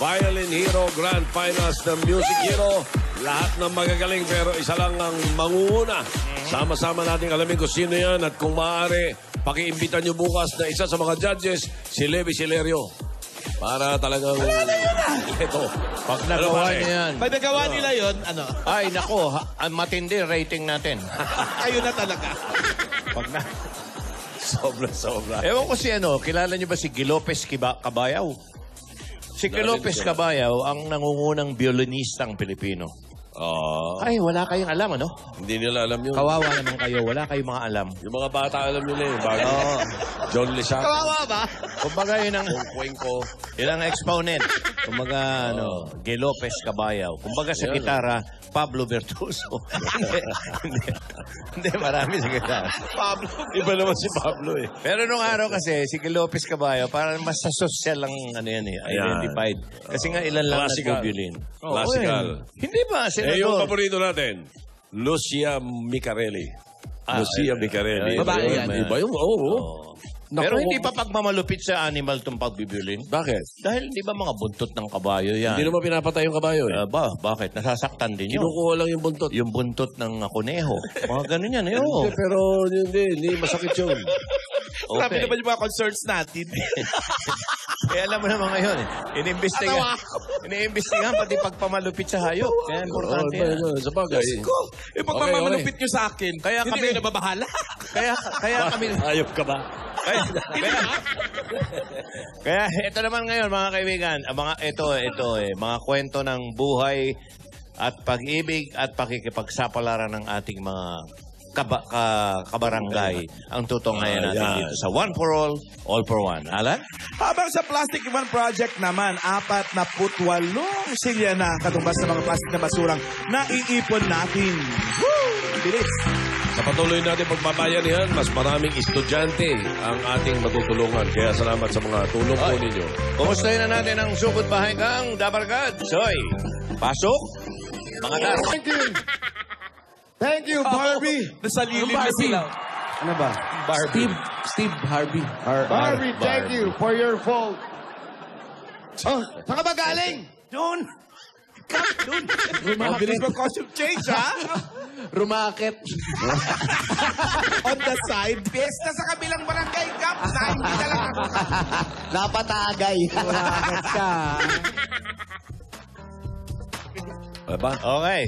Violin Hero Grand Finals ng Music Hero. Lahat ng magagaling pero isa lang ang mangunguna. Sama-sama natin alamin kung sino yan at kung maaari, pakiimbitan nyo bukas na isa sa mga judges, si Levi Silerio. Para talagang... Ito. Pag nagawa niya yan. Pag nagawa nila yun, ano? Ay, nako. Matindi rating natin. Kayo na talaga. Pag na... Sobra. Ewan ko si ano, kilala niyo ba si Gilopes Cabayaw? Si Gilopes Cabayaw ang nangungunang violinistang Pilipino. Ay, wala kayong alam, ano? Hindi nila alam yun. Kawawa naman kayo. Wala kayong mga alam. Yung mga bata alam nila eh. John Lisiaco. Kawawa ba? Kumbaga yun ang... Cuenco. Yun ang exponent. Kumbaga, Gilopes Cabayaw. Kumbaga sa gitara, Pablo Bertuso. Hindi, marami sa gitara. Pablo. Iba naman si Pablo eh. Pero nung araw kasi, si Gilopes Cabayaw, parang mas sa social lang, identified. Kasi nga ilan lang nag-violin. Classical. Hindi ba? Yung paborito natin, Lucia Micarelli. Lucia Micarelli. Babae yan. Iba yung, Pero hindi pa pagmamalupit sa animal itong pagbibiolin. Bakit? Dahil di ba mga buntot ng kabayo yan? Hindi naman pinapatay yung kabayo eh. Bakit? Nasasaktan din yun. Kinukuha lang yung buntot. Yung buntot ng kuneho. Mga ganun yan. Hindi, pero hindi masakit yun. Sabi naman yung mga concerns natin. Alam mo naman ngayon eh. Iniimbestigahan pati pagpamalupit sa hayop. Kaya importante yan. Sa bagay. Pagpamalupit nyo sa akin, Kaya hindi kami- kayo nababahala. Kaya kami... Hayop ka ba? Kaya ito naman ngayon mga kaibigan, mga kwento ng buhay at pag-ibig at pakikipagsapalaran ng ating mga kabarangay ang tutunghayan natin dito sa One for All for One. Alan? Habang sa Plastic One Project naman, 48 silya na katumbas ng mga plastic na basurang naiipon natin. Woo! Bilis! Sa patuloy natin pagbabayanihan, mas maraming estudyante ang ating matutulungan. Kaya salamat sa mga tulong po ninyo. Kumustahin na natin ang sugod bahay kang Dabarkad. Soy, pasok. Mga dar. Thank you, Barbie. Nasa lilim na sila. Ano ba? Steve Harvey. Barbie, thank you for your fault. Oh, saan ka ba galing? Doon. Mabilis mag-costume change, ha? Rumakit. On the side. Fiesta sa kabilang barangay camp. Hindi na lang ako. Napatagay. Rumakit ka. Ba? Okay.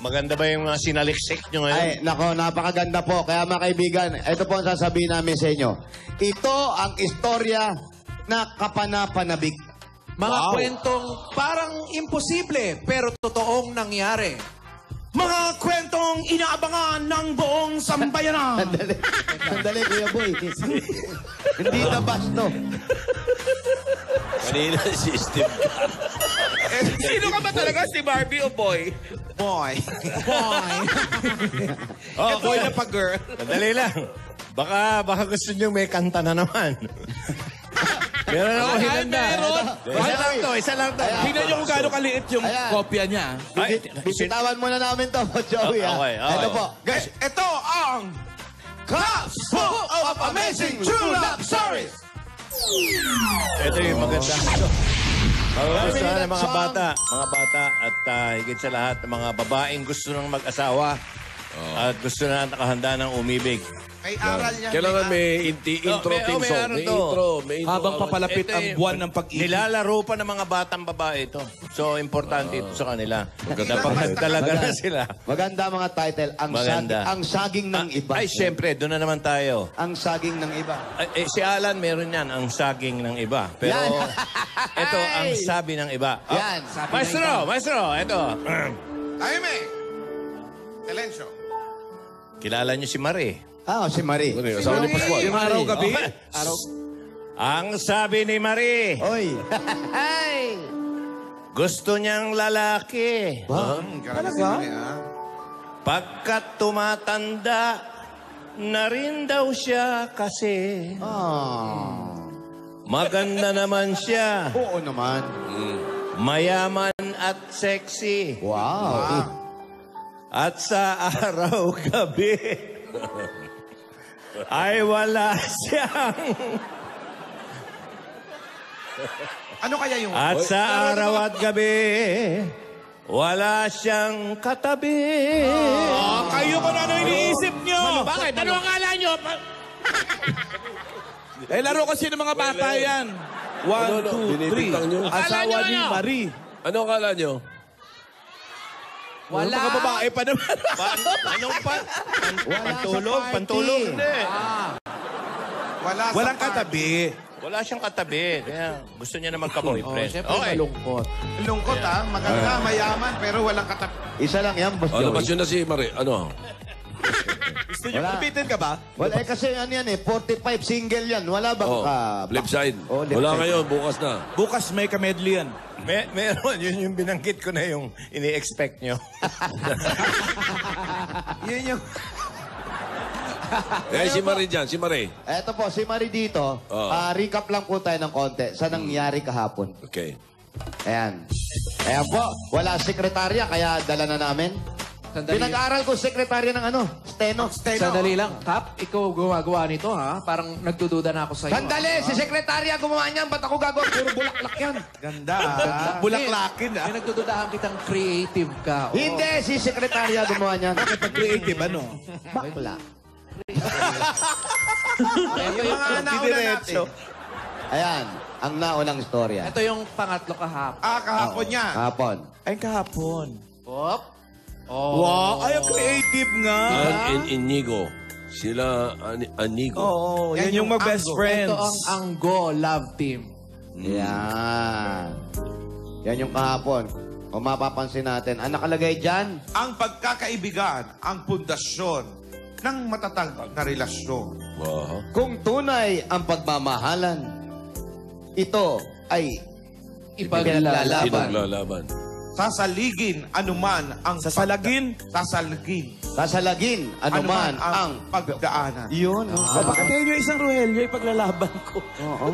Maganda ba yung sinaliksik nyo ngayon? Ay, nako, napakaganda po. Kaya mga kaibigan, ito po ang sasabihin namin sa inyo. Ito ang istorya na kapanapanabik. Mga kwentong parang imposible pero totoong nangyari. Mga kwentong inaabangan ng buong sambayanan. Sandali, Kuya Boy. Hindi na basto. Kanina si Steve. Sino ka ba talaga? Si Barbie o Boy? Boy. Boy na pa girl. Madali lang. Baka gusto nyo may kanta na naman. Meron ako hinanda. Isa lang to. Tingnan nyo kung gaano kaliit yung kopya niya. Bisitawan muna namin to, Joey. Okay. Ito po. Guys, ito ang Clubs Full of Amazing True Love Stories. Ito yung maganda. Gusto ng mga bata at higit sa lahat ng mga babaeng gusto ng mag-asawa at gusto na nakahanda ng umibig. may aral niya. Kailangan may intro theme song. May intro. Habang papalapit ang buwan ng pag-ibig. Nilalaro pa ng mga batang babae ito. So, importante ito sa kanila. Napag talaga na sila. Maganda mga title. Ang saging ng iba. Ay, siyempre, doon na naman tayo. Ang saging ng iba. Si Alan, meron yan, ang saging ng iba. Pero, ito, ang sabi ng iba. Yan. Maestro, ito. Jaime. Silencio. Kilala niyo si Marie. Si Marie. Asawa ni Pascual. Yung araw-gabi. Ang sabi ni Marie, Oy. gusto niyang lalaki. Talaga? Pagkat tumatanda, na rin daw siya kasi. Maganda naman siya. Oo naman. Mayaman at sexy. Wow. At sa araw-gabi, ay wala siyang Ano kaya yung... At sa araw at gabi, wala siyang katabi. kayo ko na ano iniisip nyo? Bakit? Ano ang akala nyo? Laro kasi ng mga bata yan. 1, 2, 3. binibintang nyo. Asawa Akala ni nyo ano? Marie. Ano akala nyo? Wala. Mga babae pa naman. Anong pa? Wala Pantulog? sa party. Pantulog? Hindi. Walang katabi. Wala siyang katabi. Kaya gusto niya na Oh, magka-boyfriend. syempre malungkot. Lungkot maganda, mayaman, pero walang katabi. Isa lang yan, Boss Ano ba Joey. yun na si Marie? Ano? Gusto nyo Wala. kupitin ka ba? Wala kasi ano yan 45 single yan. Wala bang Oh, flip side. Oh, left Wala side. ngayon, bukas na. Bukas may kamedley yan. Meron. Yun yung binanggit ko na yung ini-expect nyo. Yun yung... Si Marie dyan, si Marie. Eto po, si Marie dito. Oo. Recap lang po tayo ng konti sa nangyari kahapon. Okay. Ayan. Ayan po, wala sekretarya, kaya dala na namin. Sandali. Pinag-aaral ko sekretarya ng ano? Steno. Sandali lang. Kap, ikaw gumagawa nito, ha? Parang nagdududa na ako sa'yo. Sandali, si sekretarya gumawa niyan. Ba't ako gagawa? Puro bulaklak yan. Ganda, Bulaklakin, May nagdududahan kitang creative ka. Oh. Hindi, si sekretarya gumawa niyan. Pag creative, ano? Bakla. Ito yung, nauna natin. Ayan, ang naunang istorya. ito yung pangatlo kahap. Kahapon niya. Hapon. Ay, kahapon. Pop. Oh. Wow, ay, ang creative nga. Ann and Inigo. Sila, Anigo. Oo, yan yung mag-best friends. Ito ang Anggo Love Team. Yan. Yan yung kahapon. Kung mapapansin natin, ang nakalagay dyan, Ang pagkakaibigan, ang pundasyon ng matatag na relasyon. Wow. kung tunay ang pagmamahalan, ito ay Ipaglalaban. Pinaglalaban. Sasaligin anuman ang Sasalagin. sasalagin sasalagin anuman ang... pagdaanan. Yun. Bakit kayo yung isang Rogelio ipaglalaban ko? Oo.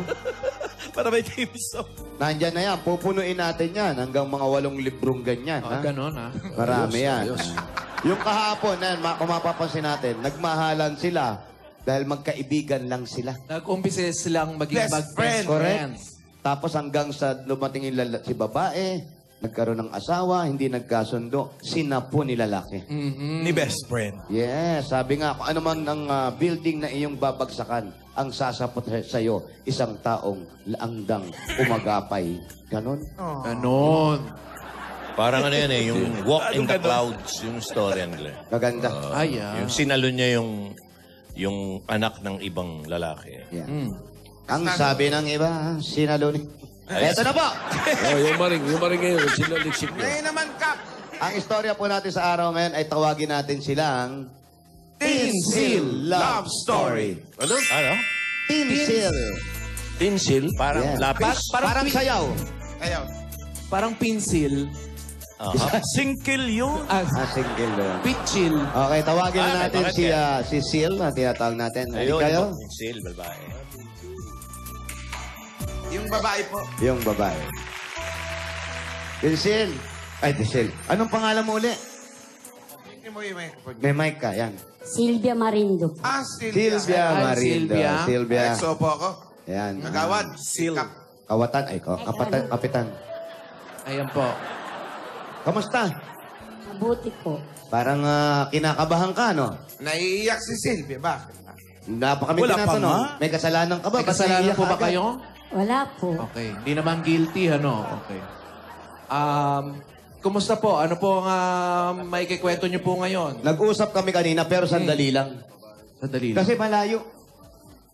Para may team song. Nandyan na yan. Pupunuin natin yan hanggang mga 8 librong ganyan. Oh, ha? ganon, ha? Marami yan. Ayos. Yung kahapon, yan, kung mapapansin natin, nagmahalan sila dahil magkaibigan lang sila. Nag-umpisa silang maging Best best friend. friends. Tapos hanggang sa lumating yung si babae, nagkaroon ng asawa, hindi nagkasundo, sinapo ni lalaki. Ni best friend. Yes, sabi nga, kung ano man ang building na iyong babagsakan, ang sasapot sa'yo, isang taong laangdang umagapay. Ganon. Ganon. Parang ano yan yung Walk in the Clouds, yung story nila. Maganda. Ay, ah. Yung sinalo niya yung anak ng ibang lalaki. Yan. Ang sabi ng iba, sinalo ni... Eto na po! Yung Maring ngayon, sila liksik niya. Ngayon naman, Kap, Ang istorya po natin sa araw ngayon ay tawagin natin silang... Tinsil Love Story. Ano? Ano? Tinsil. Tinsil? Parang Yeah. lapis? Parang sayaw. Ayaw. Parang pinsil. Singkil yun. Single doon. Pitchil. Okay, tawagin na Ah, natin bakit si, yan? si Sil na tinatawag natin. Hindi Ayun, kayo? yung sil, babae. Yung babae po. Yung babae. Si Sil. Ay, si Sil. Anong pangalan mo uli? Hindi mo yung microphone. May mic ka, yan. Silvia Marindo. Silvia. Silvia Ay, Marindo. Silvia. Silvia. Exo po ako. Yan. Kagawad. Sil. Kap. Kawatan. Ay, kapitan. Ayan po. Kamusta? Mabuti po. Parang kinakabahan ka, no? Naiiyak si Silvia. Bakit? Napakami Wala pa tinatanong. nga. May kasalanan ka ba? May Ba't kasalanan naiiyak po ka ba agad? kayo? Wala po. Okay. Hindi naman guilty, ano? Okay. Kumusta po? Ano po ang may kikwento niyo po ngayon? Nag-usap kami kanina pero sandali lang. Sandali lang. Kasi malayo.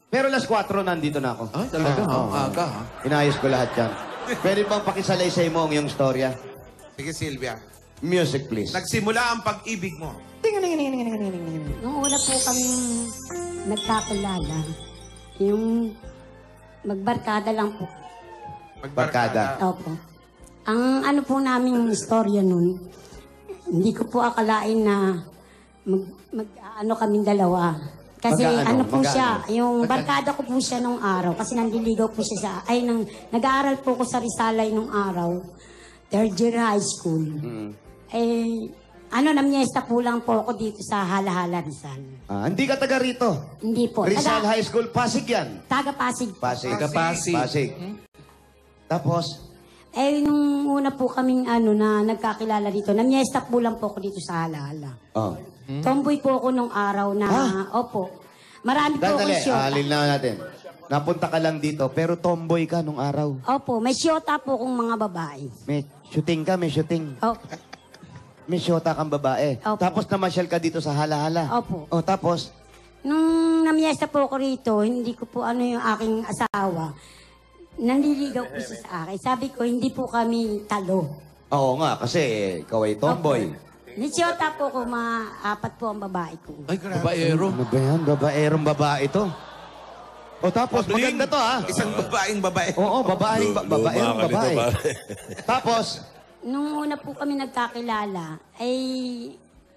Pero alas 4 nandito na ako. Ay, talaga, ha? Oo. Aga, ha? Inayos ko lahat yan. Pwede bang pakisalaysay mo ang iyong storya? Sige, Silvia. Music, please. Nagsimula ang pag-ibig mo. Nung una po kaming nagkakilala, yung magbarkada lang po. Barkada. Opo. Ang ano po naming istorya nun, hindi ko po akalain na ano kaming dalawa. Kasi Mag-aano? ano po Mag-aano? siya, yung barkada ko po siya nung araw. Kasi nandiligaw po siya sa, nag-aaral po ko sa Risalay nung araw. Third year high school. Namyesta po lang po ako dito sa Halahala Rizal. Hindi ka taga rito. Hindi po. Rizal High School, Pasig yan. Taga Pasig. Pasig. Taga Pasig. Pasig. Tapos, Eh, nung una po kaming na nagkakilala dito, namyesta po lang po ako dito sa Halahala. oh. Tomboy po ako nung araw na, opo. Marami po Dali, akong syota. alin na natin. Napunta ka lang dito, pero tomboy ka nung araw. Opo, may syota po kong mga babae. May shooting ka, may shooting. Opo. May syota kang babae. Opo. Tapos namasyal ka dito sa Halahala. Opo. Oh, tapos, Nung namyesta po ako rito, hindi ko po yung aking asawa. Nanliligaw po siya sa akin. Sabi ko, hindi po kami talo. oo nga, kasi ikaw ay tomboy. May syota po ko, mga 4 po ang babae ko. Ay, babaero. Ano ba yan? Babaerong babae to. O tapos, Pabling, maganda to ha. Isang babaeng babae. Oo, babaerong Luma ka babae. nito, pare. Tapos, Nung una po kami nagkakilala, ay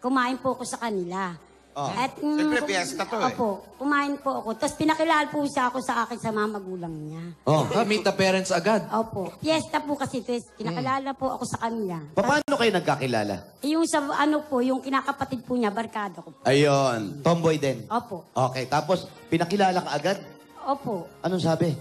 kumain po ako sa kanila. Oh. At, Siyempre, piyesta to eh. Opo, kumain po ako. Tapos pinakilala po siya ako sa akin sa mga magulang niya. oh, Meet the parents agad. Opo, fiesta po kasi ito. Pinakilala po ako sa kanya. paano kayo nagkakilala? Yung sa po, yung kinakapatid po niya, barkada ko po. Ayun, tomboy din. Opo, Okay, tapos pinakilala ka agad? opo. Anong sabi?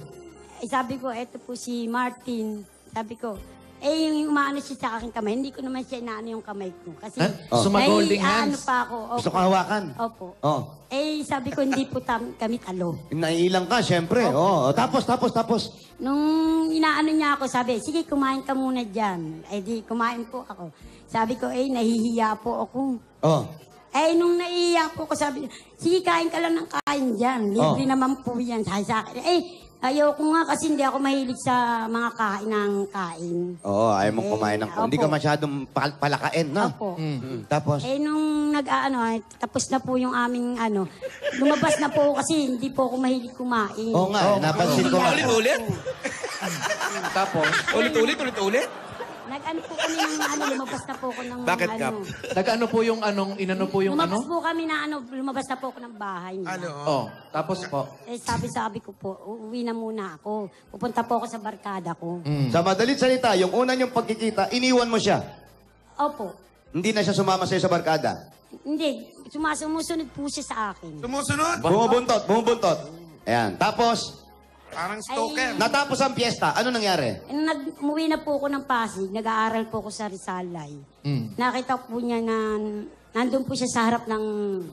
Eh, sabi ko, eto po si Martin. Sabi ko, yung umaano siya sa aking kamay, hindi ko naman siya inaano yung kamay ko. Kasi, Oh. So, mag-holding ano hands? pa ako. Opo. Gusto ko hawakan? Opo. Oh, Eh, sabi ko, hindi po kami talo. naiilang ka, syempre. Oh, tapos. Nung inaano niya ako, sabi, sige, kumain ka muna dyan. Eh, di, kumain po ako. Sabi ko, nahihiya po ako. Oh, Nung naiiyak po ako, sabi, sige, kain ka lang ng kain dyan. Libre naman po yan. Sabi sa akin, ayoko nga kasi hindi ako mahilig sa mga kain ng kain. oo, ayaw mong kumain ng... Opo. Hindi ka masyadong palakain, no? Opo. Tapos, Nung tapos na po yung aming lumabas na po ako kasi hindi po ako mahilig kumain. oo nga, napansin ko nga. Ulit-ulit? Tapos, Ulit-ulit? Nag-ano po kami ng lumabas na po ako ng Bakit, Kap? nag-ano po yung inano po yung lumabas po kami na lumabas na po ako ng bahay niya. Oh, tapos po. Sabi ko po, uuwi na muna ako. Pupunta po ako sa barkada ko. Sa madalit salita, yung una niyong pagkikita, iniwan mo siya. Opo. Hindi na siya sumama sa'yo sa barkada. Hindi. Sumusunod po siya sa akin. Sumusunod? Bumubuntot. Ayan. Tapos, Parang stalker. natapos ang piyesta. Ano nangyari? Umuwi na po ako ng Pasig. Nag-aaral po ako sa Rizalay. Nakita po niya na nandun po siya sa harap ng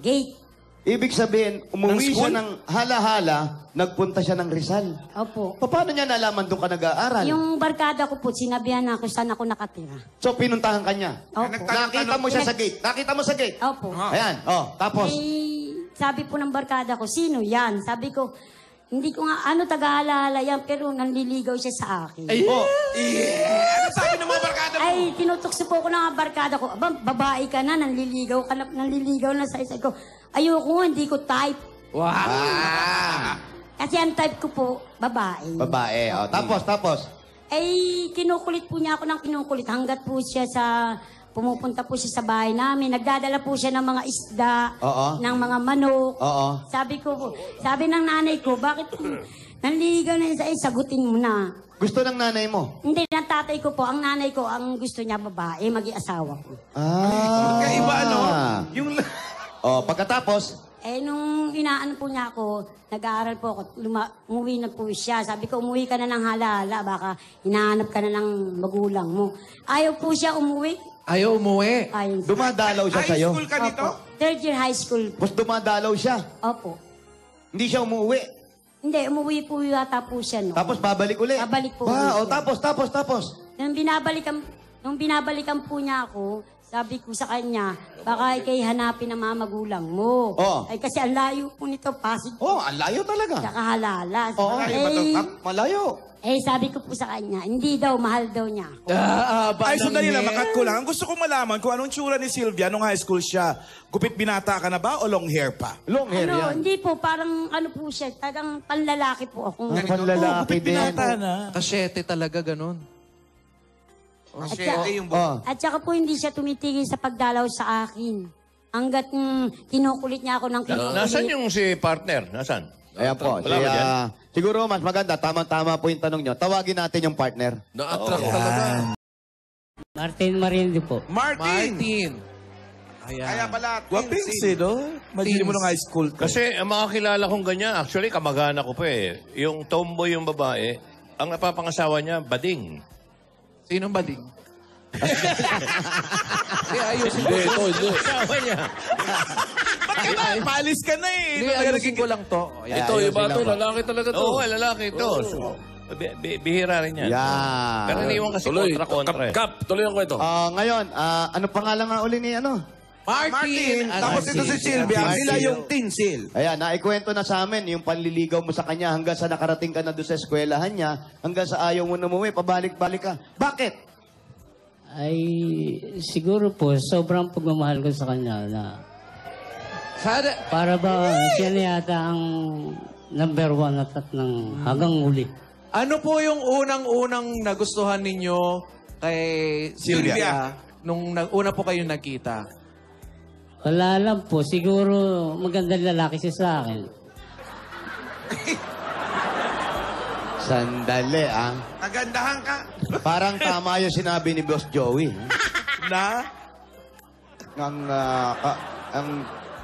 gate. Ibig sabihin, umuwi Ng siya school? ng hala-hala, nagpunta siya ng Rizal. Opo. Paano niya nalaman doon ka nag-aaral? Yung barkada ko po, sinabihan ako saan ako nakatira. So, pinuntahan ka niya. Opo. Nakita mo siya sa gate. Nakita mo sa gate. Opo. Ayan. Oh, tapos, Sabi po ng barkada ko, sino yan? Sabi ko, hindi ko nga, taga-halala yan, pero nanliligaw siya sa akin. oh, Ano sabi ng mga barkada mo? Ay, tinutokso po ko ng mga barkada ko. Aba, babae ka na, nanliligaw na sa isa ko. Ayoko nga, hindi ko type. Wow! Kasi ang type ko po, babae. babae. Oh, tapos. Kinukulit po niya ako ng kinukulit hanggat po siya pumupunta po siya sa bahay namin. Nagdadala po siya ng mga isda, Oo. ng mga manok. Oo. Sabi ng nanay ko, bakit nanliligaw na yun sagutin mo na. Gusto ng nanay mo? Hindi, ng tatay ko po, ang nanay ko, ang gusto niya babae, mag-iasawa ko. Magkaiba, ano? Yung... Oh, pagkatapos, Nung inaano po niya ako, nag-aaral po ako, umuwi na po siya. Sabi ko, umuwi ka na ng hala-hala, baka hinahanap ka na ng magulang mo. Ayaw po siya umuwi. Ayaw umuwi. Ayaw. dumadalaw siya High sa'yo. school ka nito? Opo. Third year high school. Tapos dumadalaw siya. Opo. Hindi siya umuwi. Hindi, umuwi po yata po siya, no? Tapos babalik uli. Babalik po Wow, ulit tapos. Nung binabalikan po niya ako, sabi ko sa kanya, baka ikay hanapin ng mga magulang mo. Oo. Ay, kasi ang layo po nito, Pasig. Oh, ang layo talaga. Tsaka halala. Oo, malayo. Sabi ko po sa kanya, hindi daw, mahal daw niya ako. Ay, sandali lang, makat ko lang. Ang gusto kong malaman kung anong tsura ni Sylvia nung high school siya. Gupit binata ka na ba o long hair pa? Long hair yan. Hindi po, parang po siya, tagang panlalaki po ako. Panlalaki Gupit din. binata na. Kasyete talaga ganun. Kasi yung... Oh. At saka po hindi siya tumitigil sa pagdalaw sa akin. Hanggat kinukulit niya ako ng kinukulit. Nasaan yung si partner? Nasaan? Ayan po. Wala ba dyan? Siguro mas maganda, tama-tama po yung tanong nyo. Tawagin natin yung partner. Na-attract talaga. Martin Marindo po. Martin! Ayan. Kaya pala, Wapings eh, no? Madili mo ng high school to. Kasi ang mga kilala kong ganyan, actually kamag-anak ko pa eh. Yung tomboy yung babae, ang napapangasawa niya, bading. Sinong bading? Kaya ayusin ko. Hindi. Asawa niya. Paalis ka na eh. Hindi, ayusin ko lang to. Ayan. Ito, iba to. Lalaki talaga to. Oo, lalaki ito. So, bihira rin yan. Yan. Pero iniwan kasi Tuloy. kontra-kontra eh. Kap, tuloy ang kwento. Ngayon, ano pangalan nga uli ni ano? Martin. Tapos ito si Sylvia. Martin. Sila yung tinsil. Ayan, naikwento na sa amin yung panliligaw mo sa kanya hanggang sa nakarating ka na doon sa eskwelahan niya, hanggang sa ayaw mo na umuwi, pabalik-balik ka. Bakit? Ay, siguro po, sobrang pagmamahal ko sa kanya na para ba siya na yata ang number 1 at ng hanggang huli. Ano po yung unang-unang nagustuhan ninyo kay Sylvia nung una po kayo nagkita? Wala lang po, siguro magandang lalaki siya sa akin. Sandali, Nagandahan ka. Parang tama yung sinabi ni Boss Joey. Na? Ang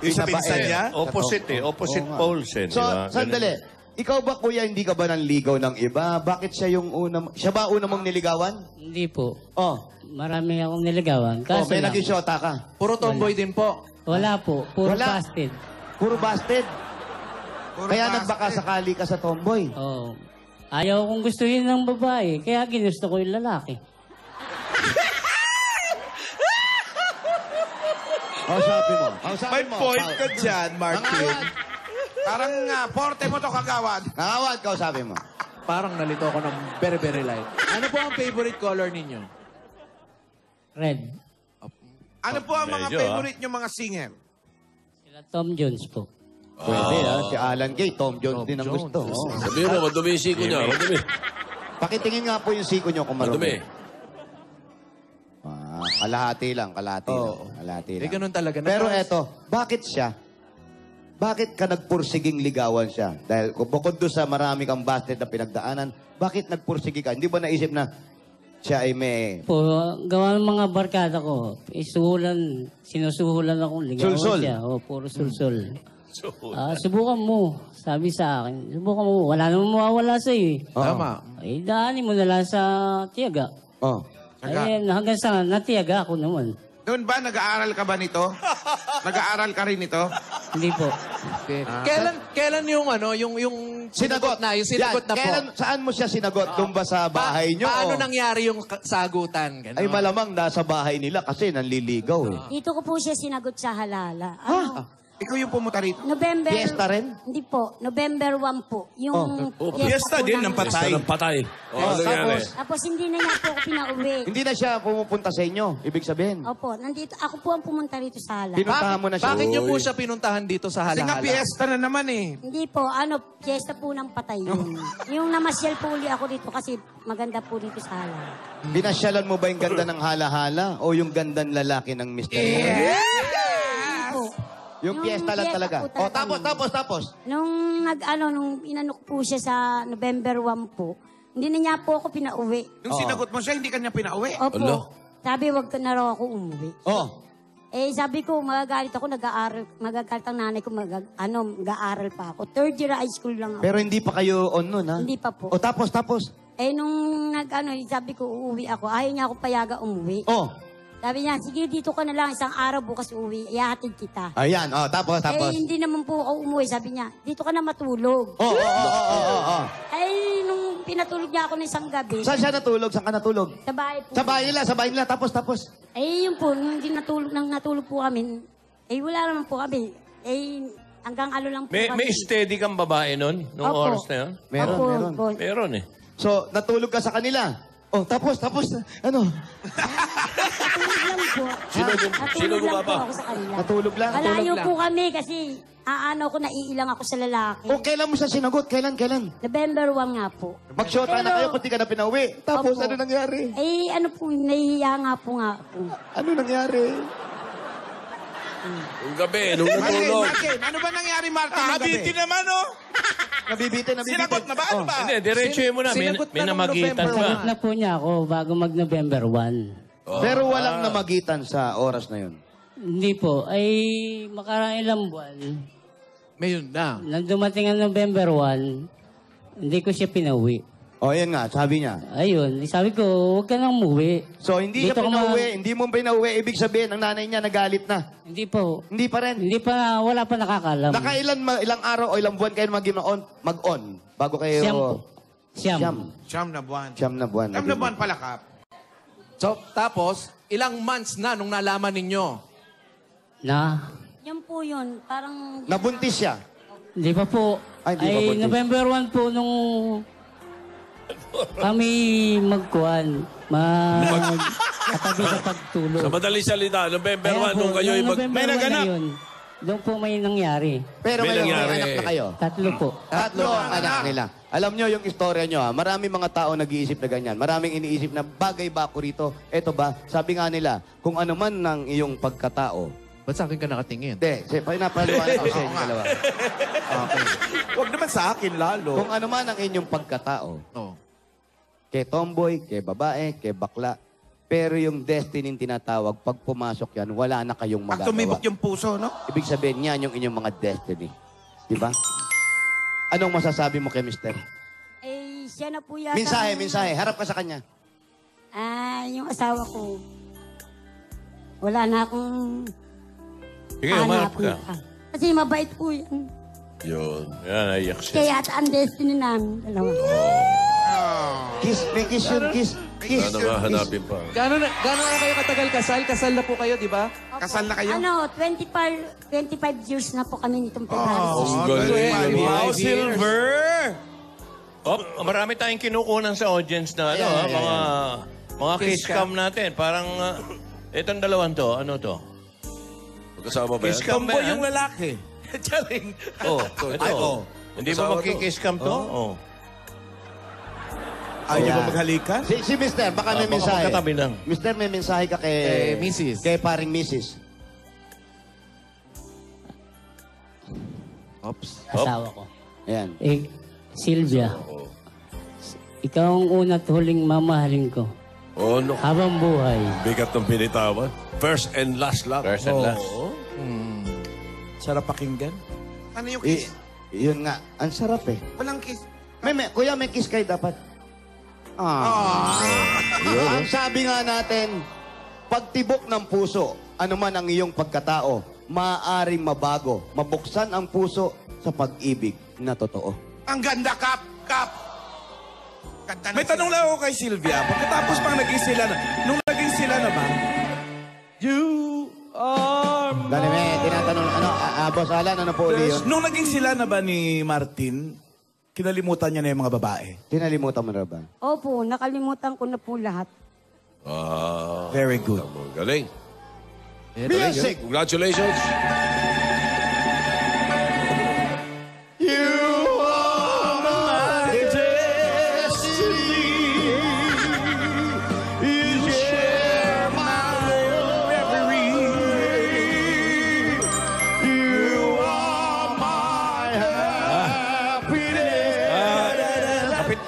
Yung sa pinsan niya? Opposite eh. Opposite poles eh. So, di ba? sandali. Ikaw ba, kuya, hindi ka ba nanligaw ng iba? Bakit siya yung una? Siya ba una mong niligawan? Hindi po. Oh. Marami akong niligawan. Kaso May lang, naging syota ka. Puro tomboy din po. wala po. Puro Wala. busted. Puro busted. Puro Kaya busted. nagbaka sakali ka sa tomboy. Oh. Ayaw kong gustuhin ng babae, kaya ginusto ko yung lalaki. Kausapin mo. May Kausapin mo. point ka dyan, Martin. Nangawad. Parang forte mo to kagawad. Nangawad, kausapin mo. Parang nalito ako ng very, very light. Ano po ang favorite color ninyo? Red. Ano po ang mga Medyo, favorite nyo mga singer? Sila Tom Jones po. Pwede, Si Alan Gay, Tom Jones din ang gusto. Oh. Sabihin mo, madumi yung siko niya. Madumi. Pakitingin nga po yung siko nyo kung Madumi. marumi. Kalahati lang, kalahati lang. Kalahati lang. ganun talaga. Pero eto, bakit siya? Bakit ka nagpursiging ligawan siya? Dahil bukod doon sa marami kang busted na pinagdaanan, bakit nagpursigi ka? Hindi ba naisip na siya ay may... Po, gawa ng mga barkada ko, sinusuhulan akong ligawan Sulsul. siya. O, puro sulsul. Subukan mo, sabi sa akin. Subukan mo, wala namang mawawala sa'yo eh. Tama. Ay, daanin mo na lang sa tiyaga. Oh. Ay, hanggang sa natiyaga ako naman. Noon ba, nag-aaral ka ba nito? Nag-aaral ka rin nito? Hindi po. Okay. Kailan yung Sinagot na, yung sinagot na po? Saan mo siya sinagot? Doon ba sa bahay niyo? Paano o- nangyari yung sagutan? Ganun. Ay malamang nasa bahay nila kasi nanliligaw eh. Dito ko po siya sinagot sa halala. Ikaw yung pumunta rito. November... Fiesta rin? Hindi po. November 1 po. Yung Fiesta po din ng Basta patay. ng patay. Oh, ano nangyari? Tapos hindi na niya po ako pinauwi. Hindi na siya pumupunta sa inyo, ibig sabihin. Opo, nandito. Ako po ang pumunta rito sa halala. Pinuntahan mo na siya. Bakit niyo po siya pinuntahan dito sa Kasi Halahala? nga fiesta na naman eh. Hindi po, piyesta po ng patay yun. Yung namasyal po uli ako dito kasi maganda po dito sa halala. Binasyalan mo ba yung ganda ng halahala o yung gandang lalaki ng Mr. Mo? Hindi po. Yung fiesta lang talaga. po Tapos. Nung nung inano ko po siya sa November 1 po, hindi na niya po ako pinauwi. Nung sinagot mo siya, hindi ka niya pinauwi. Opo. Alo. Sabi, wag ka na raw ako umuwi. Oh. Eh, sabi ko, magagalit ako, magagalit ang nanay ko, mag-aaral pa ako. Third year high school lang ako. Pero hindi pa kayo on nun, ha? Hindi pa po. O tapos. Eh, nung sabi ko, uuwi ako, ayaw niya ako payaga umuwi. Oh. Sabi niya, sige, dito ka na lang, isang araw bukas uwi, ihatid kita. Ayan, tapos. Eh, hindi naman po ako umuwi. Sabi niya, dito ka na matulog. Oh. Ay, nung pinatulog niya ako ng isang gabi, Saan siya natulog? Saan ka natulog? sa bahay po. Sa bahay nila. Tapos. Eh, yun po, nung hindi natulog po kami, eh, wala naman po kami. Eh, hanggang lang po kami. May steady kang babae nun? Nung Opo. oras na yun? Meron, Opo, meron. opo. Meron eh. So, natulog ka sa kanila. Oh, tapos. Ano? Natulog lang po. Sino Natulog lang po bumaba? ako sa kanila. Natulog lang? Malayo po kami kasi naiilang ako sa lalaki. O, kailan mo siya sinagot? Kailan? November 1 nga po. Mag-shota na Pero- kayo kung di ka na pinauwi. Tapos, Opo. ano nangyari? Eh, nahihiya nga po nga ako. Ano nangyari? Yung gabi, nung natulog. Martin, ano ba nangyari, Martin, ng gabi? Kabitin naman, oh. Nabibitin. Sinagot na ba? Ano ba? Hindi, diretsuhin mo na. Sinagot na May nung namagitan November pa. Sagot na po niya ako bago mag-November 1. Pero walang namagitan sa oras na yun. Hindi po. Ay, makarang ilang buwan. Mayroon na. Nang dumating ang November 1, hindi ko siya pinauwi. O, yan nga, sabi niya. Ayun, sabi ko, huwag ka nang umuwi. So, hindi Dito ka ka pinauwi. Hindi mo pinauwi. Ibig sabihin, ang nanay niya nagalit na. Hindi po. Hindi pa rin. Hindi pa, wala pa nakakalam. Ilang araw o ilang buwan kayo mag-on bago kayo... Siyam po. Siyam. Siyam na buwan. Siyam na buwan. Siyam na buwan pala, Kap. So, tapos, ilang months na nung nalaman ninyo? Na, Yan po yun. Parang... Nabuntis siya. hindi pa po. Ay, hindi pa buntis. November 1 po nung kami magkuhan. Katabi sa pagtulog. Sa madaling salita, November 1, nung kayo nung November may 1 naganap. na yun, doon po may nangyari. Pero May ngayon, may nangyari. anak na kayo. 3 po. Tatlo ang anak nila. Alam nyo yung istorya nyo, ha? Maraming mga tao nag-iisip na ganyan. Maraming iniisip na bagay ba ako rito? Eto ba? Sabi nga nila, kung ano man ng iyong pagkatao. Ba't sa akin ka nakatingin? Hindi, pinapaliwanag ko sa inyo dalawa. Okay. Huwag naman sa akin lalo. Kung ano man ang inyong pagkatao, Oh. kay tomboy, kay babae, kay bakla, pero yung destiny tinatawag, pag pumasok yan, wala na kayong Pag magagawa. tumibok yung puso, no? Ibig sabihin, yan yung inyong mga destiny. Di ba? Anong masasabi mo kay mister? Eh, siya na po yata. Mensahe. Harap ka sa kanya. Yung asawa ko. Wala na akong... Sige, umarap ka. Kasi mabait po yan. Yun. Yan, naiyak siya. Kaya ata ang destiny namin. Dalawa. Kiss, may kiss yun, kiss. Kiss. Sana nga hanapin pa. Gano'n na kayo katagal kasal? Kasal na po kayo, di ba? Kasal na kayo? 25 years na po kami nitong February. Ang galing. Wow, Silver! Oh, marami tayong kinukunan sa audience na ano, mga kiss cam natin. Parang itong dalawang to, ano to? Magkasama ba Kiss yan? cam ba Tomboy yan? yung lalaki. Charing. Oh, ito. Ay, oh. Hindi Magkasama ba magkikiss cam to? Oh. Ayaw Ayan. ba maghalikan? Si mister, baka may Baka mensahe. magkatabi lang. Mister, may mensahe ka kay... Mrs. Kay paring Mrs. Oops. Asawa ko. Ayan. Sylvia, ikaw ang una't huling mamahalin ko. Oh, no. Habang buhay. Bigat ng binitawan. First and last lang. First and last. Sarap pakinggan. Ano yung kiss? Yun nga, ang sarap eh. Walang kiss. Kuya, may kiss kayo dapat. Ang sabi nga natin, pagtibok ng puso, ano man ang iyong pagkatao, maaaring mabago, mabuksan ang puso sa pag-ibig na totoo. Ang ganda, Kap! Kap! Ganda May tanong lang ako kay Sylvia. Pagkatapos pang naging sila na, nung naging sila na ba, you are Dali, may tinatanong, Boss Alan, ano po uli yun? Nung naging sila na ba ni Martin, kinalimutan niya na yung mga babae. Tinalimutan mo na ba? Opo, nakalimutan ko na po lahat. Very good. Galing. Music! Congratulations.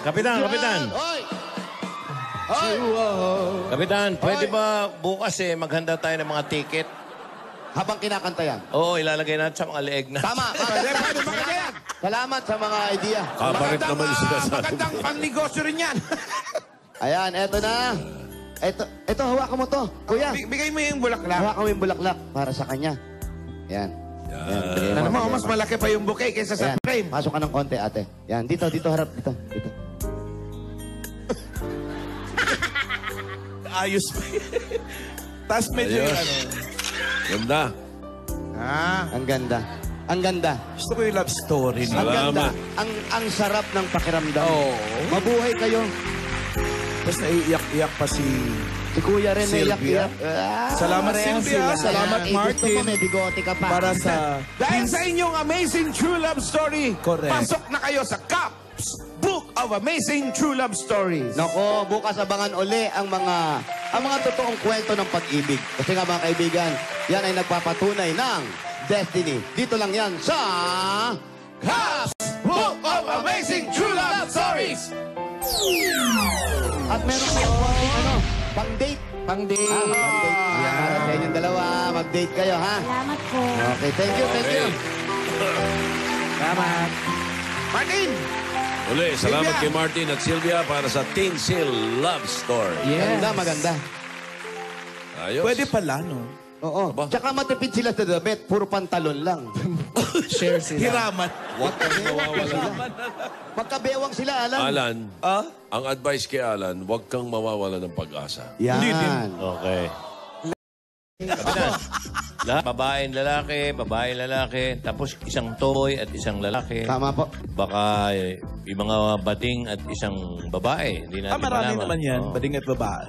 Kapitan. Hoy! Kapitan, pwede ba bukas maghanda tayo ng mga ticket? Habang kinakanta yan. Oo, ilalagay natin sa mga leeg na. Tama. Salamat sa mga idea. Kabarit naman yung sinasabi. Magandang pangnegosyo rin yan. Ayan, eto na. Eto, hawakan mo to. Kuya, Bigay mo yung bulaklak. hawakan mo yung bulaklak para sa kanya. Ayan. Ayan. Ano mo, mas malaki pa yung bouquet kaysa sa Ayan. frame. Pasok ka ng konti, ate. Yan, dito, harap. Dito. Ayos pa. Tapos medyo Ayos. ano, Ganda. Ang ganda. gusto ko yung love story Ang nila. ganda. Ang sarap ng pakiramdam. Mabuhay kayo. Tapos naiiyak-iyak pa si Kuya rin Sylvia. naiyak-iyak. Salamat, Parehas Sylvia. sila. Salamat, Gusto Martin. ko may bigote ka pa. para sa... Dahil sa inyong amazing true love story, Correct. pasok na kayo sa Caps Book of Amazing True Love Stories. Nako, bukas abangan uli ang mga totoong kwento ng pag-ibig. Kasi nga mga kaibigan, yan ay nagpapatunay ng destiny. Dito lang yan sa... Caps Book of Amazing True Love Stories. At meron kayong pang-date. Pang-date. Pang-date. Para sa inyong dalawa, mag-date kayo, ha? Salamat po. Okay, thank you. Salamat. Martin, Uli, salamat kay Martin at Sylvia para sa Teen Seal Love Story. Yes. Maganda. Ayos. Pwede pala, no? Oo. Tsaka matipid sila sa damit. Puro pantalon lang. Share sila. Hiraman. Magkabewang sila, Alan. Alan, Ah? ang advice kay Alan, huwag kang mawawala ng pag-asa. Yan. Okay. Kapitan, lahat, babaeng lalaki, tapos isang toy at isang lalaki. Tama po. Baka yung mga bading at isang babae. Hindi natin Marami malaman. naman yan. Oo. Bading at babae.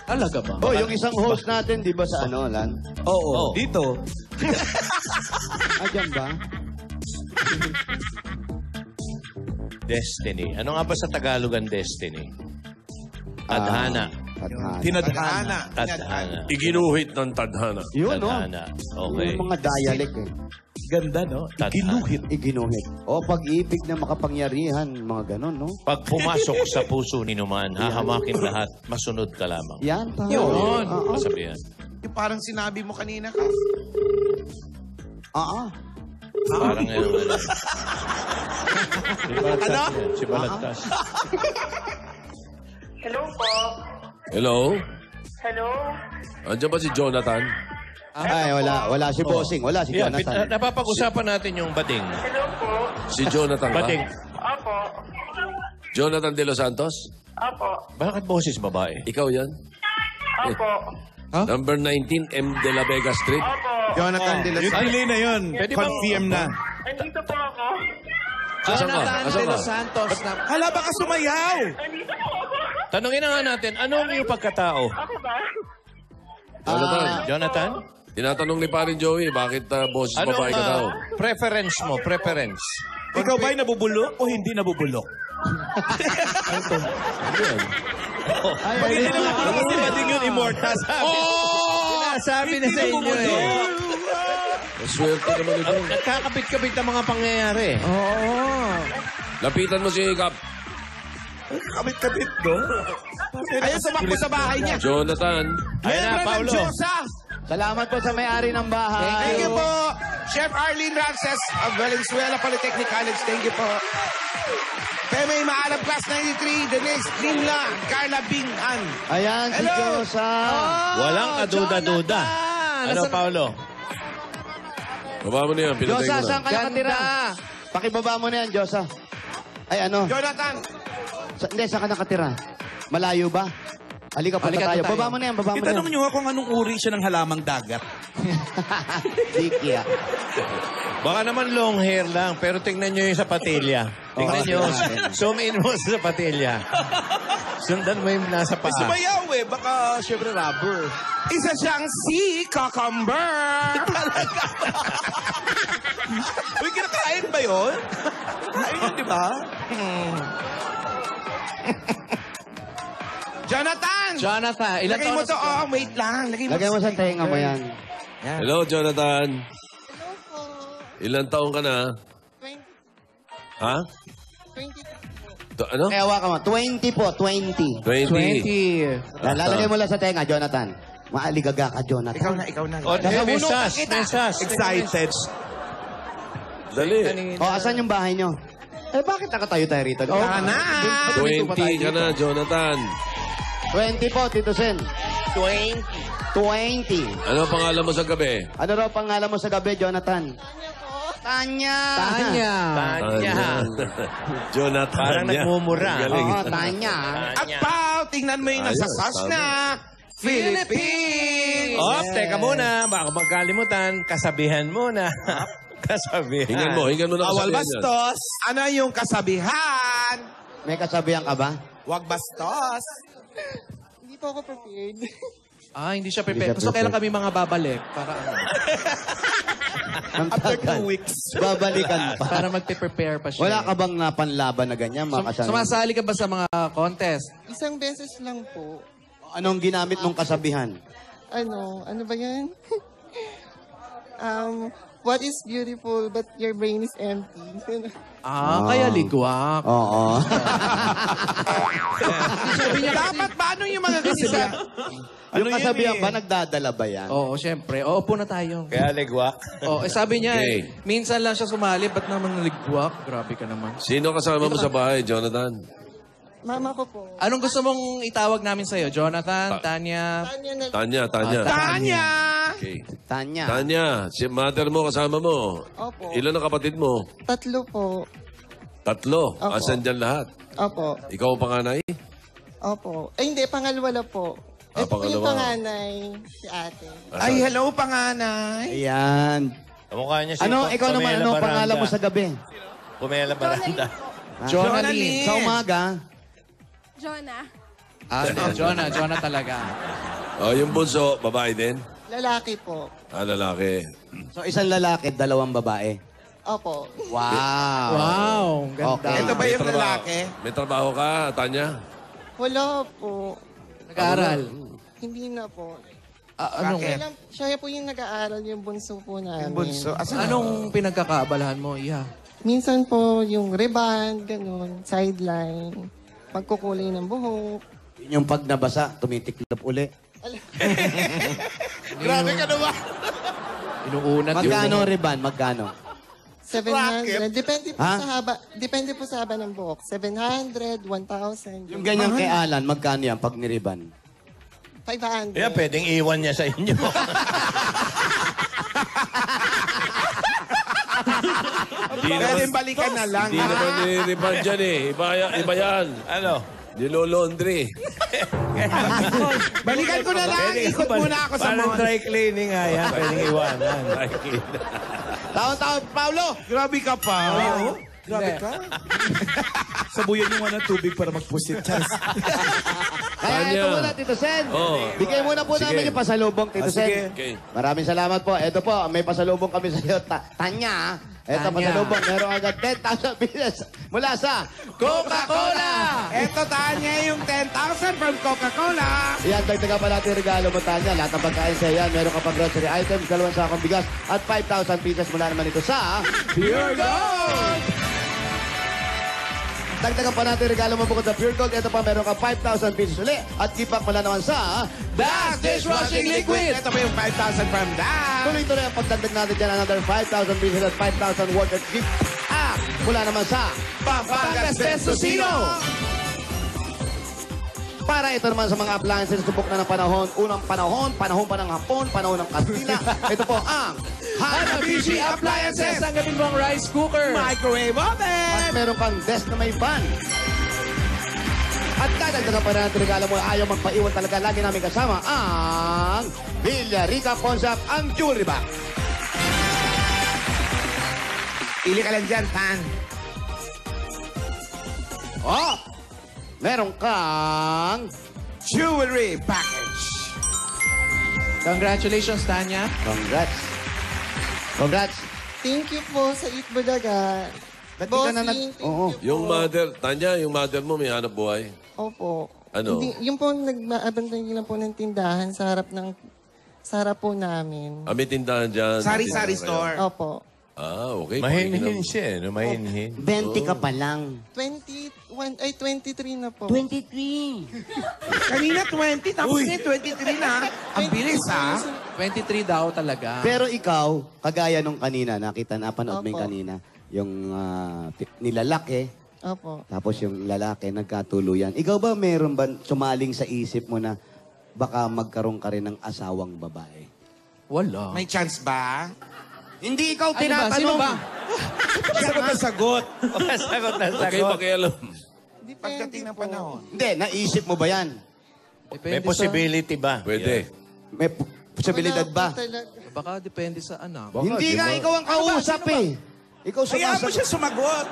Talaga ba? Oh, yung isang host natin, di ba sa ano, Alan? Oo. Oh. Dito. Diyan ba? Destiny. Ano nga ba sa Tagalog ang destiny? Tadhana. Tadhana. Tinadhana. Tadhana. Iginuhit ng tadhana. Yun, no? Tadhana. Okay. Yung mga dialect eh. Ganda, no? Tadhana. Iginuhit. Iginuhit. O pag-ibig na makapangyarihan, mga ganon, no? Pag pumasok sa puso ni Numan, hahamakin lahat, masunod ka lamang. Yan, tama. Yun. Oo. Kasabihan. Yung parang sinabi mo kanina ka. Oo. Parang ano. Ano? Si Balagtas. Hello po. Hello? Hello. Andiyan ba si Jonathan? Ay, wala si Bossing. Wala si Yeah, Jonathan. napapag-usapan natin yung bading. Hello po. Si Jonathan ba? Bading. Opo. Jonathan De Los Santos? Opo. Bakit boses babae? Ikaw yan? Opo. Number 19, M. De La Vega Street. Opo. Jonathan de la Yung delay na yun. Pwede bang- Confirm na. Nandito po ako. Asan ka? Jonathan Asan De ka? Los Santos. Na, Hala, baka sumayaw. Nandito po ako. Tanungin na nga natin, ano ang iyong pagkatao? Ako ba? Jonathan, Jonathan? tinatanong ni Parin Joey, bakit boses Anong babae ka daw? preference mo? Preference? Ikaw ba'y nabubulok o hindi nabubulok? Pag hindi nabubulok kasi bading yun, immortal. Sinasabi na sa inyo eh. Swerte naman ito. Nagkakabit-kabit ang mga pangyayari. Lapitan mo si Kap. Kabit-kabit, no? Ayun, sumakbo sa bahay niya. Jonathan. Ayun na, Paulo. Salamat po sa may-ari ng bahay. Thank you po. Chef Arlene Ramses of Valenzuela Polytechnic College. Thank you po. Peme Maalab Class 93, Denise Limla, Carla Bingan. Ayan, si Hello. Josa. Walang kaduda-duda. Ano, Paulo? Baba mo na yan, pinatay Josa, ko na. saan ka nakatira? Pakibaba mo na yan, Josa. Ay, ano? Jonathan. Hindi, saan ka nakatira? Malayo ba? Halika punta Halika tayo. tayo. Baba mo na yan, baba mo na Itanong yan. nyo nga kung anong uri siya ng halamang dagat. Diki, ah. Baka naman long hair lang, pero tingnan nyo yung sapatilya. Tingnan nyo. Zoom in mo sa sapatilya. Sundan mo yung nasa paa. Sumayaw eh, baka syempre rubber. Isa siyang sea cucumber. Uy, kinakain ba yun? Kain yun, di ba? Jonathan. Jonathan, ilan Lagay taon mo na to. si Oh, wait lang. Lagay mo sa tenga mo yan. Hello, Jonathan. Ilan taong ka na? 20. Ha? 20. Ano? Ewa ka mo. 20 po, 20. 20. Lalagay mo lang sa tenga, Jonathan. Maaligaga ka, Jonathan. Ikaw na, ikaw na. O, mesas, mesas. Excited. Dali. O, asan yung bahay nyo? Eh, bakit nakatayo tayo rito? Tara na. 20 ka na, Jonathan. 20 po, Tito Sen. 20. Ano ang pangalan mo sa gabi? Ano raw pangalan mo sa gabi, Jonathan? Tanya. Tanya. Tanya. Jonathan. Parang yan. nagmumura. Galing. Oo, Tanya. At Pao, tingnan mo yung nasa Ayos, sauce tama. na. Philippines. Oh, teka muna. Baka magkalimutan. Kasabihan muna. Kasabihan. Hingan mo na Awal kasabihan yan. bastos. Ano yung kasabihan? May kasabihan ka ba? Wag bastos. Hindi po ako prepared. Hindi siya Hindi siya prepared. So, kailan prepared. kami mga babalik? Para ano? After Tagal. 2 weeks. Babalikan pa. Para magte-prepare pa siya. Wala ka bang napanlaban na ganyan, mga kasama? Sumasali ka ba sa mga contest? Isang beses lang po. Anong ginamit mong kasabihan? Ano ba yan? what is beautiful but your brain is empty? Kaya ligwak. Oo. Dapat ba ano yung mga kasabihan? Yung kasabihan ba, nagdadala ba yan? Oo, syempre. Oo, upo na tayo. Kaya ligwak. Sabi niya, Okay. minsan lang siya sumali, ba't naman naligwak? Grabe ka naman. Sino kasama mo sa bahay, Jonathan? Mama ko po. Anong gusto mong itawag namin sa'yo? Jonathan, Tanya? Tanya na Tanya. Tanya! Okay. Tanya. Tanya, si mother mo kasama mo. Opo. Ilan ang kapatid mo? 3 po. 3. Opo. Asan dyan lahat? Opo. Ikaw ang panganay? Opo. Ay, hindi. Pangalawa po. Ito po yung pangalawa. panganay, si ate. Ay, hello, panganay. Ayan. Kamukha niya si Ikaw naman, ano pangalan mo sa gabi? Pumela Baranda. Jonalyn. Sa umaga? Jonah. Jonah talaga. Yung bunso, babae din? Lalaki po. Lalaki. So, isang lalaki, 2 babae. Opo. Wow. Wow, ganda. Okay. Ito ba yung lalaki? May trabaho ka, Tanya? Wala po. Nag-aaral. Hindi na po. Anong, Siya po yung nag-aaral, yung bunso po namin. Yung bunso. anong pinagkakaabalahan mo, Iya? Minsan po yung reband, ganun, sideline, pagkukulay ng buhok. Yung pag nabasa, tumitiklop uli. Grabe ka naman. Inuunat Magkano, Riban? Magkano? 700. Depende po Ha? sa haba. Depende po sa haba ng buhok. 700, 1,000. Yung ganyan kay Alan, magkano yan pag niriban? 500. Kaya pwedeng iwan niya sa inyo. Pwedeng balikan na lang. Hindi naman nililipan dyan eh. Iba yan. Ano? Nilolondry. Balikan ko na lang. Ikot muna ako sa Parang mall. dry cleaning nga yan. Pwedeng iwanan. Taon-taon, Paulo! Grabe ka pa. Grabe ka. Sabuyan yung ng tubig para magpusit. Kaya Tanya. ito muna, Tito Sen. Oh. Bigay muna po Sige. namin yung pasalubong, Tito Sen. Okay. Maraming salamat po. Ito po, may pasalubong kami sa iyo. Tanya. Ito Tanya. pasalubong. Meron agad 10,000 pieces mula sa Coca-Cola! Eto, Tanya, yung 10,000 from Coca-Cola. Yan, dagdagan pa natin yung regalo mo, Tanya. Lahat ng pagkain sa yan. Meron ka pang grocery items, 2 sakong bigas, at 5,000 pieces mula naman ito sa Pure Gold! Dagdagan pa natin yung regalo mo bukod sa Pure Gold. Ito pa, meron ka 5,000 pieces uli. At gipak mula naman sa Das Dishwashing Liquid! Ito pa yung 5,000 from Das. tuloy-tuloy ang pagdagdag natin dyan. Another 5,000 pieces at 5,000 worth of gift. Mula naman sa Pampangas Testosino! Para ito naman sa mga appliances, subok na ng panahon. Unang panahon pa ng Hapon, panahon ng Kastila. Ito po ang Hanabishi Appliances! Ang gabi mong rice cooker. Microwave oven! At meron kang desk na may fan. At dadagdagan pa natin regalo mo. Ayaw magpaiwan talaga. Lagi namin kasama ang Villarica Concept, ang jewelry bag. Ili ka lang dyan, Tan. Oh! Meron kang Jewelry package. Congratulations, Tanya. Congrats. Congrats. Thank you po sa Eat Bulaga. Ba't di ka na Bossing, thank Oo. you Yung po. mother, Tanya, yung mother mo may hanap buhay. Opo. Ano? Hindi, yung po, nag-aabantay lang po ng tindahan sa harap po namin. May tindahan dyan. Sari-sari Tindahan kayo. store. Opo. Okay. Mahinhin siya, no? Mahinhin. 20 ka pa lang. 23 na po. 23. Kanina 20, tapos ngayon 23 na. Ang bilis, ha? 23 daw talaga. Pero ikaw, kagaya nung kanina, napanood mo yung Opo. kanina, yung nilalaki, Opo. tapos yung lalaki, nagkatuluyan. Ikaw ba meron ba sumaling sa isip mo na baka magkaroon ka rin ng asawang babae? Wala. May chance ba? Hindi ikaw Ano ba? tinatanong. Sino ba? Sagot na sagot. Sagot na Okay, sagot. pakialam. Depende Pagdating ng po. panahon. Hindi, naisip mo ba yan? May possibility ba? Pwede. May posibilidad Wala ba? po talaga. Baka depende sa anak. Baka, Hindi di nga ba? ikaw ang kausap eh. Ikaw Kaya mo sumasagot. siya sumagot.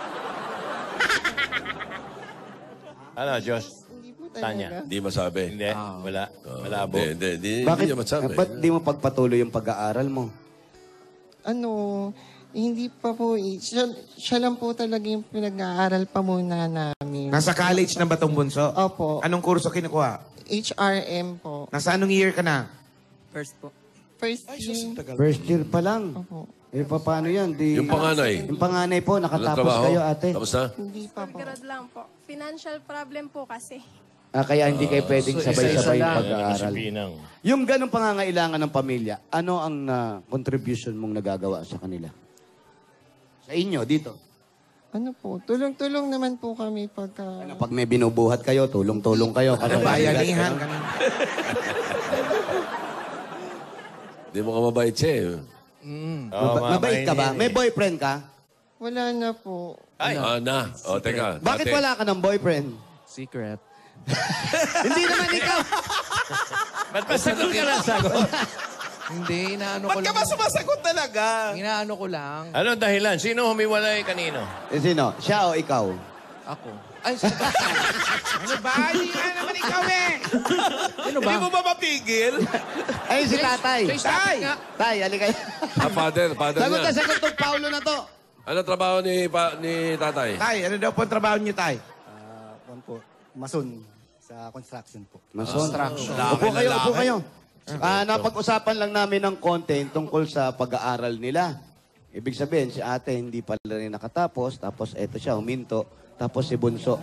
Ano, Diyos? Hindi po Tanya. talaga. Hindi masabi. Hindi. Wala. Malabo. Hindi Bakit? niya masabi. Ba't di mo pagpatuloy yung pag-aaral mo? Hindi pa po eh. Siya lang po talaga yung pinag-aaral pa muna namin. Nasa college na ba itong bunso? Opo. Anong kurso kinukuha? HRM po. Nasa anong year ka na? First po. First year. First year pa lang. Opo. Eh, paano yan? Di, Yung panganay. Yung panganay po, Walang nakatapos trabaho? kayo, ate. Tapos na? Hindi pa po. Pag-grad lang po. Financial problem po kasi. Kaya hindi kayo pwedeng sabay-sabay yung Ayan, pag-aaral. si Pinang. Yung ganong pangangailangan ng pamilya, ano ang contribution mong nagagawa sa kanila? Sa inyo, dito. Ano po, tulong-tulong naman po kami pagka... Pag may binubuhat kayo, tulong-tulong kayo. Bayanihan, ganun. Hindi mo ka mabait siya eh. Mabait ka ba? May boyfriend ka? Wala na po. Na. O, teka. Bakit dati. wala ka ng boyfriend? Secret. Hindi naman ikaw. Ba't ba sagot ka na sagot? Hindi, inaano ko Ba't ka lang. ba sumasagot talaga? Inaano ko lang. Ano dahilan? Sino humiwalay kanino? Sino? Siya o ikaw? Ako. Ay, Ano ba? Hindi nga naman ikaw eh. sino ba? Hindi mo ba mapigil? Ay, si tatay. Tay! Tay, halika. Father Sagot na, niya. sagot tong Paulo na to. Ano trabaho ni tatay? Tay, ano daw po ang trabaho niyo, Tay? Po, mason sa construction po. Mason. Upo kayo, upo kayo. Napag-usapan lang namin ng konti tungkol sa pag-aaral nila. Ibig sabihin, si ate hindi pala rin nakatapos, tapos eto siya, huminto, tapos si Bunso.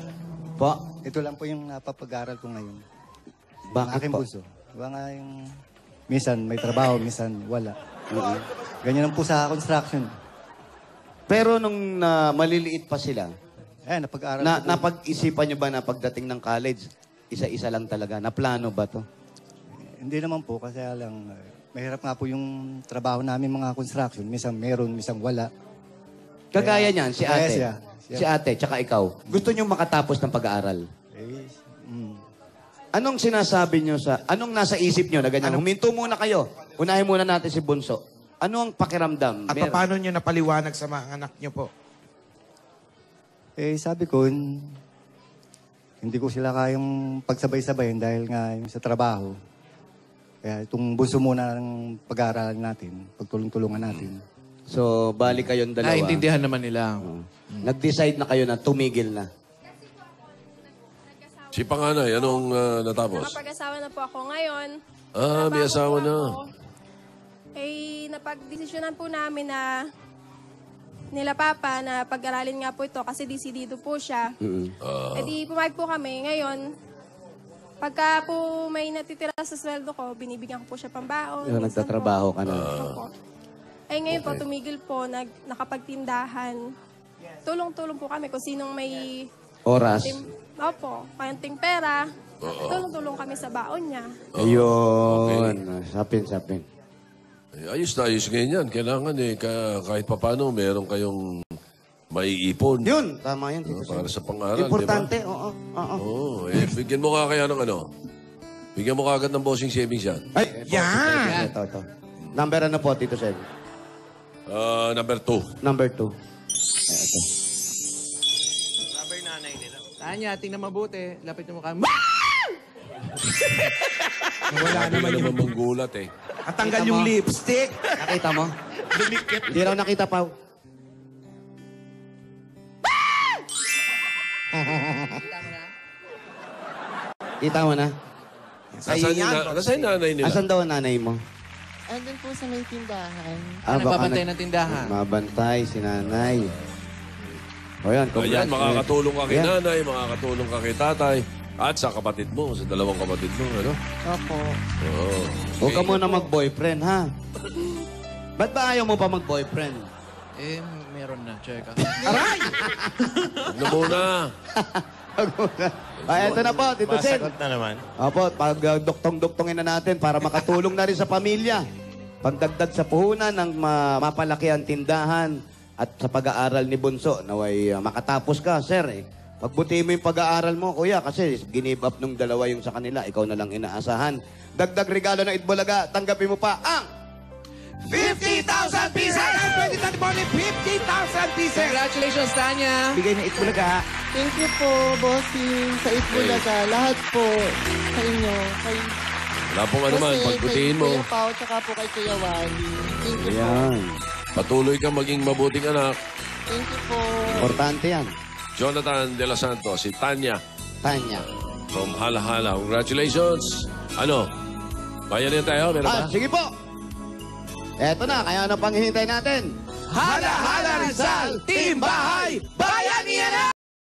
Po, Ito lang po yung napapag-aral ko ngayon. bakit Aking po? puso. Diba nga yung... Minsan may trabaho, minsan wala. Ganyan lang po sa construction. Pero nung maliliit pa sila, Napag-aral ko po. napag-isipan nyo ba na pagdating ng college, isa-isa lang talaga? Naplano ba to? Hindi naman po, kasi lang... mahirap nga po yung trabaho namin mga construction. Minsan meron, minsan wala. Kagaya niyan, si Kaya ate. siya. Si ate, tsaka ikaw. Gusto nyo makatapos ng pag-aaral. Anong sinasabi nyo anong nasa isip nyo na ganyan? Huminto muna kayo. Unahin muna natin si Bunso. Ano ang pakiramdam? At paano niyo napaliwanag sa mga anak niyo po? Sabi ko, hindi ko sila kayang pagsabay-sabayin dahil nga yung sa trabaho. Kaya itong bunso muna ng pag-aaralan natin, pagtulong-tulungan natin. So, balik kayong dalawa. Naintindihan naman nila. Nag-decide na kayo na tumigil na. Si panganay, anong natapos? Nakapag-asawa na po ako ngayon. May asawa na. Napag-desisyonan po namin na nila Papa na pag-aralin nga po ito kasi disidido po siya. Di pumayag po kami. Ngayon, pagka po may natitira sa sweldo ko, binibigyan ko po siya pambaon. So, nagtatrabaho ka na. Opo. Ngayon po, tumigil po, nakapagtindahan. Tulong-tulong po kami kung sinong may... Oras. Opo, kayanting pera. Tulong-tulong kami sa baon niya. Ayun. Sapin. Ayos na ayos ngayon yan. Kailangan kahit papano, meron kayong maiipon. Yun, tama yun. Para sa pang-aral, Importante, di ba? oo. Bigyan mo ka kaya ng Bigyan mo ka agad ng bossing savings yan. Ay, Yan! Ito. Number ano po, Tito Sen? Number 2. Number 2. Ito. Tanya, tingnan mabuti. Lapit mo mukha. Wala naman manggulat eh. At tanggal yung lipstick. Nakita mo? Hindi raw nakita, Pao. Kita mo na? Nasaan yung nanay nila? Asan daw ang nanay mo? Andun po sa may tindahan. Nagbabantay ng tindahan. Mabantay si nanay. O yan, Ayan, makakatulong ka kay Ayan. nanay, makakatulong ka kay tatay, at sa kapatid mo, sa dalawang kapatid mo, ano? Opo. Oo. Huwag ka muna mag-boyfriend, ha? Ba't ba ayaw mo pa mag-boyfriend? Meron na. Check. Aray! Huwag na muna. Eto na po, Tito Sen. Masagot na naman. Opo, pag-duktong-duktongin na natin para makatulong na rin sa pamilya. Pagdagdag sa puhunan ng mapalaki ang tindahan at sa pag-aaral ni Bunso, naway makatapos ka, sir. Pagbutihin mo yung pag-aaral mo, kuya, kasi give up nung dalawa yung sa kanila, ikaw na lang inaasahan. Dagdag regalo ng Itbulaga, tanggapin mo pa ang 50,000 pieces! Ang 50,000 pieces! Congratulations, Tanya! Bigay ng Itbulaga. Thank you po, bossing, sa Itbulaga. Lahat po sa inyo. Kay Wala pong ano man, pagbutihin mo. Kay Kuya Pao, tsaka po kay Kuya Wally. Thank you po. Ayan. Patuloy ka maging mabuting anak. Thank you po. Importante yan. Jonathan De La Santos, si Tanya Tanya. from Halahala. Congratulations. Ano? Bayan niya tayo, meron ba? Sige po. Eto na, kaya ano pang hihintay natin? Hala Hala Rizal, Team Bahay, Bayanihan na!